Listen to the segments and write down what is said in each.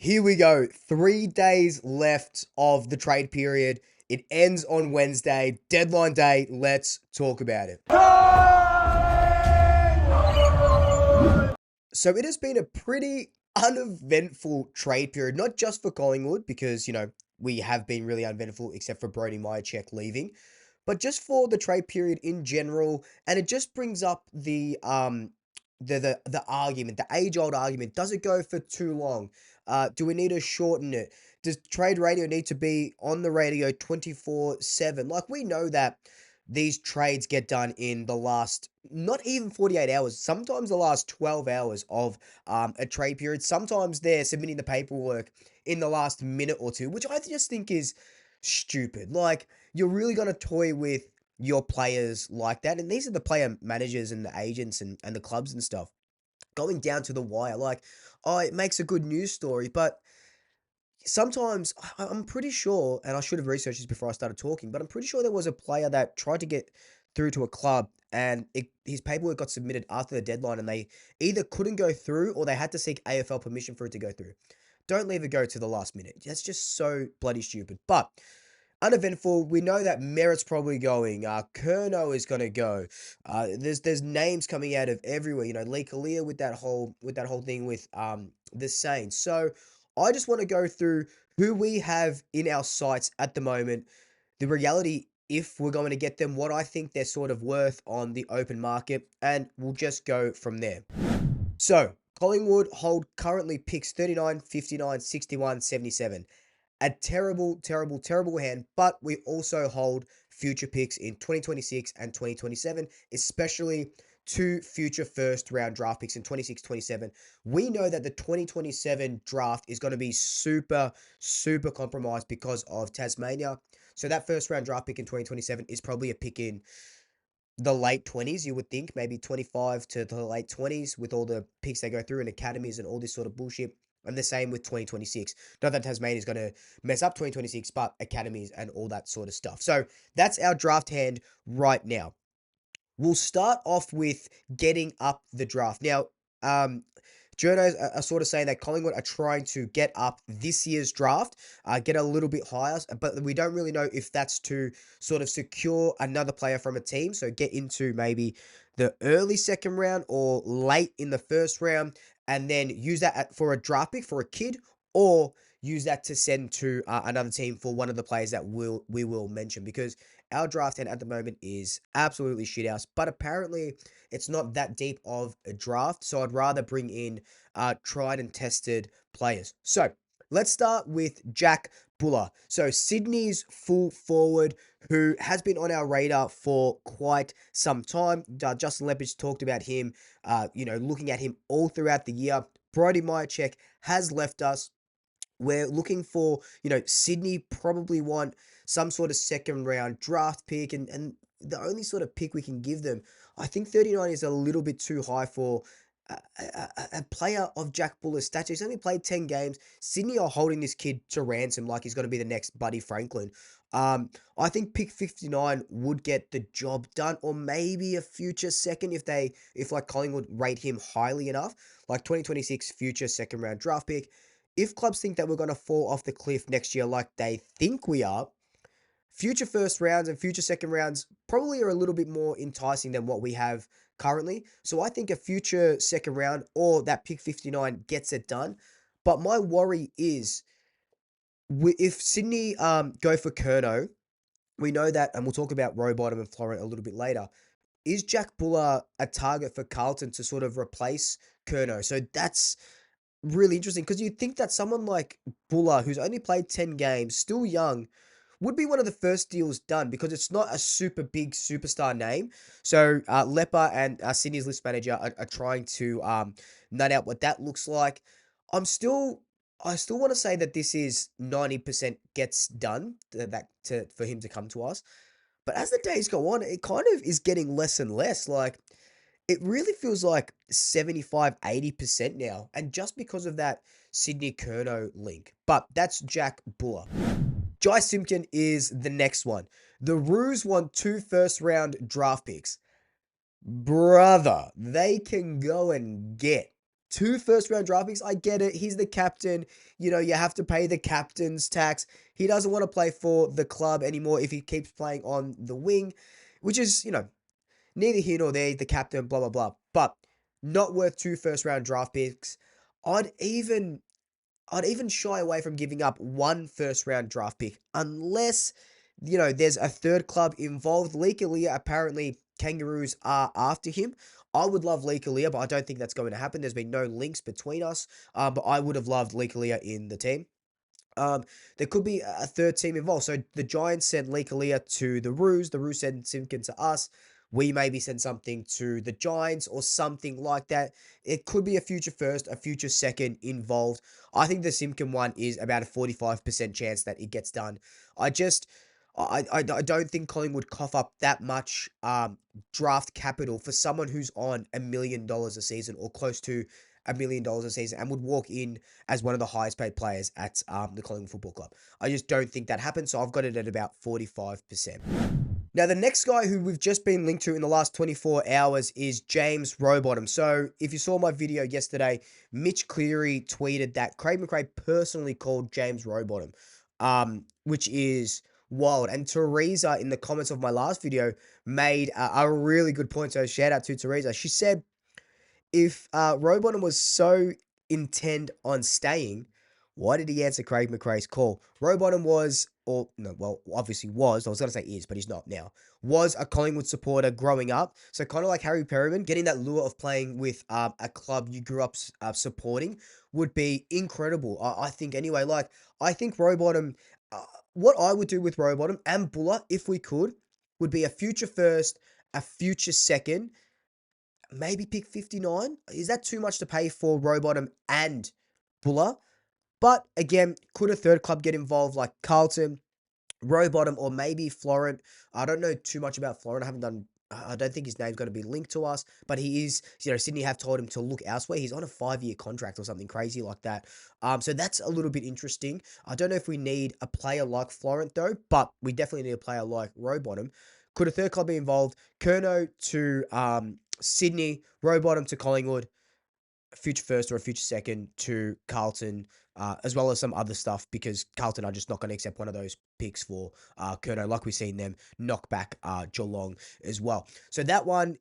Here we go. 3 days left of the trade period. It ends on Wednesday. Deadline day. Let's talk about it. So it has been a pretty uneventful trade period, not just for Collingwood, because, we have been really uneventful except for Brody Myercheck leaving, but just for the trade period in general. And it just brings up the argument, the age-old argument. Does it go for too long? Do we need to shorten it? Does trade radio need to be on the radio 24/7? Like, we know that these trades get done in the last, not even 48 hours, sometimes the last 12 hours of a trade period. Sometimes they're submitting the paperwork in the last minute or two, which I just think is stupid. Like, you're really going to toy with your players like that. And these are the player managers and the agents and the clubs and stuff going down to the wire. Like, oh, it makes a good news story, but sometimes I'm pretty sure, and I should have researched this before I started talking, but I'm pretty sure there was a player that tried to get through to a club and his paperwork got submitted after the deadline and they either couldn't go through or they had to seek AFL permission for it to go through. Don't leave it go to the last minute. That's just so bloody stupid. But uneventful. We know that Merritt's probably going. Curnow is going to go. There's names coming out of everywhere. Lee Kalia with that whole thing with the Saints. So I just want to go through who we have in our sights at the moment. The reality, if we're going to get them, what I think they're sort of worth on the open market, and we'll just go from there. So Collingwood hold currently picks 39, 59, 61, 77. A terrible, terrible, terrible hand, but we also hold future picks in 2026 and 2027, especially two future first round draft picks in 26, 27. We know that the 2027 draft is going to be super, super compromised because of Tasmania. So that first round draft pick in 2027 is probably a pick in the late 20s, you would think, maybe 25 to the late 20s with all the picks they go through in academies and all this sort of bullshit. And the same with 2026. Not that Tasmania is going to mess up 2026, but academies and all that sort of stuff. So that's our draft hand right now. We'll start off with getting up the draft. Now, journos are sort of saying that Collingwood are trying to get up this year's draft, get a little bit higher, but we don't really know if that's to sort of secure another player from a team. So get into maybe the early second round or late in the first round, and then use that for a draft pick for a kid, or use that to send to another team for one of the players that we will mention, because our draft end at the moment is absolutely shithouse. But apparently it's not that deep of a draft, so I'd rather bring in tried and tested players. So let's start with Jack Buller. So Sydney's full forward, who has been on our radar for quite some time. Justin Lepage talked about him, looking at him all throughout the year. Brody Myercheck has left us. We're looking for, Sydney probably want some sort of second round draft pick, and the only sort of pick we can give them, I think 39 is a little bit too high for a player of Jack Buller's stature. He's only played 10 games. Sydney are holding this kid to ransom like he's going to be the next Buddy Franklin. I think pick 59 would get the job done, or maybe a future second if like Collingwood rate him highly enough, like 2026 future second round draft pick. If clubs think that we're going to fall off the cliff next year like they think we are, future first rounds and future second rounds probably are a little bit more enticing than what we have currently. So I think a future second round or that pick 59 gets it done. But my worry is if Sydney go for Curnow, we know that, and we'll talk about Rowbottom and Florent a little bit later. Is Jack Buller a target for Carlton to sort of replace Curnow? So that's really interesting, because you'd think that someone like Buller, who's only played 10 games, still young, would be one of the first deals done, because it's not a super big superstar name. So Leper and Sydney's list manager are trying to nut out what that looks like. I still want to say that this is 90% gets done for him to come to us. But as the days go on, it kind of is getting less and less. Like, it really feels like 75, 80% now. And just because of that Sydney Curnow link. But that's Jack Buller. Jai Simpkin is the next one. The Roos want 2 first round draft picks. Brother, they can go and get 2 first-round draft picks, I get it. He's the captain. You know, you have to pay the captain's tax. He doesn't want to play for the club anymore if he keeps playing on the wing, which is, neither here nor there, the captain, blah, blah, blah. But not worth 2 first-round draft picks. I'd even I'd even shy away from giving up 1 first-round draft pick unless, there's a third club involved. Lee apparently Kangaroos are after him. I would love Lee but I don't think that's going to happen. There's been no links between us, but I would have loved Lee in the team. Um, there could be a third team involved. So the Giants send Lee to the Roos send Simpkin to us. We maybe send something to the Giants or something like that. It could be a future first, a future second involved. I think the Simpkin one is about a 45% chance that it gets done. I just, I don't think Collingwood cough up that much draft capital for someone who's on $1 million a season or close to $1 million a season and would walk in as one of the highest paid players at the Collingwood Football Club. I just don't think that happens, so I've got it at about 45%. Now, the next guy who we've just been linked to in the last 24 hours is James Rowbottom. So, if you saw my video yesterday, Mitch Cleary tweeted that Craig McRae personally called James Rowbottom, which is wild. And Teresa, in the comments of my last video, made a really good point. So, shout out to Teresa. She said, if Rowbottom was so intent on staying, why did he answer Craig McRae's call? Rowbottom was, or no, well, obviously was, I was going to say is, but he's not now, was a Collingwood supporter growing up. So kind of like Harry Perryman, getting that lure of playing with a club you grew up supporting would be incredible. I think anyway, like, I think Rowbottom, what I would do with Rowbottom and Buller, if we could, would be a future first, a future second, maybe pick 59. Is that too much to pay for Rowbottom and Buller? But again, could a third club get involved like Carlton, Rowbottom, or maybe Florent? I don't know too much about Florent. I don't think his name's going to be linked to us, but he is, Sydney have told him to look elsewhere. He's on a 5-year contract or something crazy like that. So that's a little bit interesting. I don't know if we need a player like Florent though, but we definitely need a player like Rowbottom. Could a third club be involved? Curnow to Sydney, Rowbottom to Collingwood, a future first or a future second to Carlton, as well as some other stuff because Carlton are just not going to accept one of those picks for Curnow, like we've seen them knock back Geelong as well. So that one,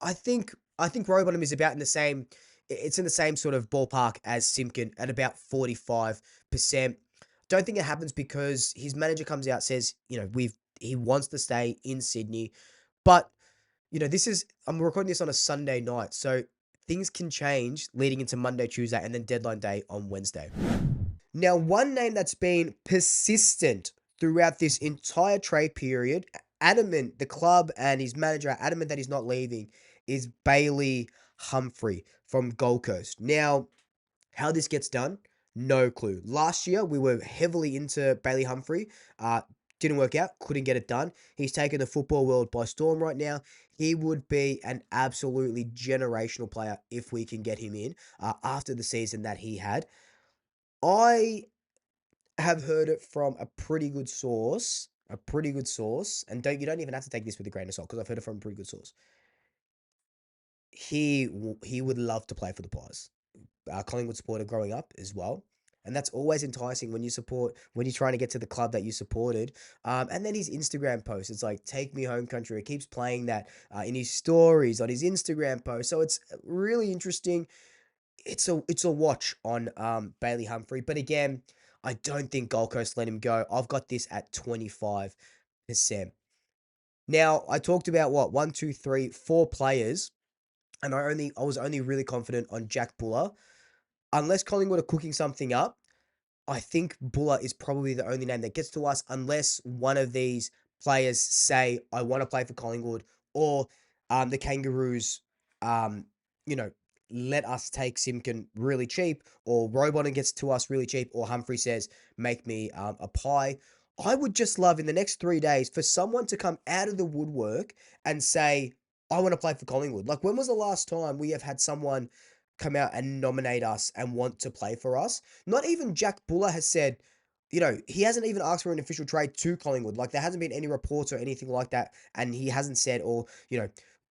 I think Rowbottom is about in the same. It's in the same sort of ballpark as Simpkin at about 45%. Don't think it happens because his manager comes out says he wants to stay in Sydney, but I'm recording this on a Sunday night, so things can change leading into Monday, Tuesday, and then deadline day on Wednesday. Now, one name that's been persistent throughout this entire trade period, adamant, the club and his manager are adamant that he's not leaving, is Bailey Humphrey from Gold Coast. Now, how this gets done, no clue. Last year, we were heavily into Bailey Humphrey. Didn't work out, couldn't get it done. He's taken the football world by storm right now. He would be an absolutely generational player if we can get him in after the season that he had. I have heard it from a pretty good source, and you don't even have to take this with a grain of salt because I've heard it from a pretty good source. He would love to play for the Pies. Collingwood supporter growing up as well. And that's always enticing when when you're trying to get to the club that you supported. And then his Instagram post, it's like, take me home country. It keeps playing that in his stories, on his Instagram post. So it's really interesting. It's a watch on Bailey Humphrey. But again, I don't think Gold Coast let him go. I've got this at 25%. Now, I talked about what, 1, 2, 3, 4 players, and I was only really confident on Jack Buller. Unless Collingwood are cooking something up, I think Buller is probably the only name that gets to us unless one of these players say, I want to play for Collingwood, or the Kangaroos, um, you know, let us take Simpkin really cheap, or Rowbottom gets to us really cheap, or Humphrey says, make me a pie. I would just love in the next 3 days for someone to come out of the woodwork and say, I want to play for Collingwood. Like, when was the last time we have had someone come out and nominate us and want to play for us? Not even Jack Buller has said, he hasn't even asked for an official trade to Collingwood. Like, there hasn't been any reports or anything like that. And he hasn't said, or,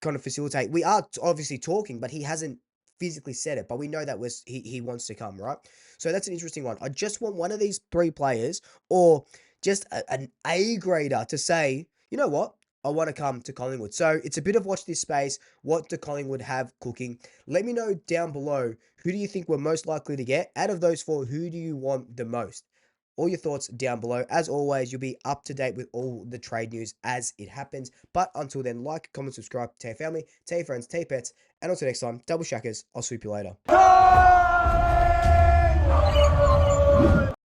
kind of facilitate. We are obviously talking, but he hasn't physically said it, but we know that he wants to come, right? So that's an interesting one. I just want one of these three players or just an A grader to say, you know what? I want to come to Collingwood. So it's a bit of watch this space. What do Collingwood have cooking? Let me know down below, who do you think we're most likely to get? Out of those four, who do you want the most? All your thoughts down below. As always, you'll be up to date with all the trade news as it happens. But until then, like, comment, subscribe, tell your family, tell your friends, tell your pets. And until next time, double shackers. I'll swoop you later.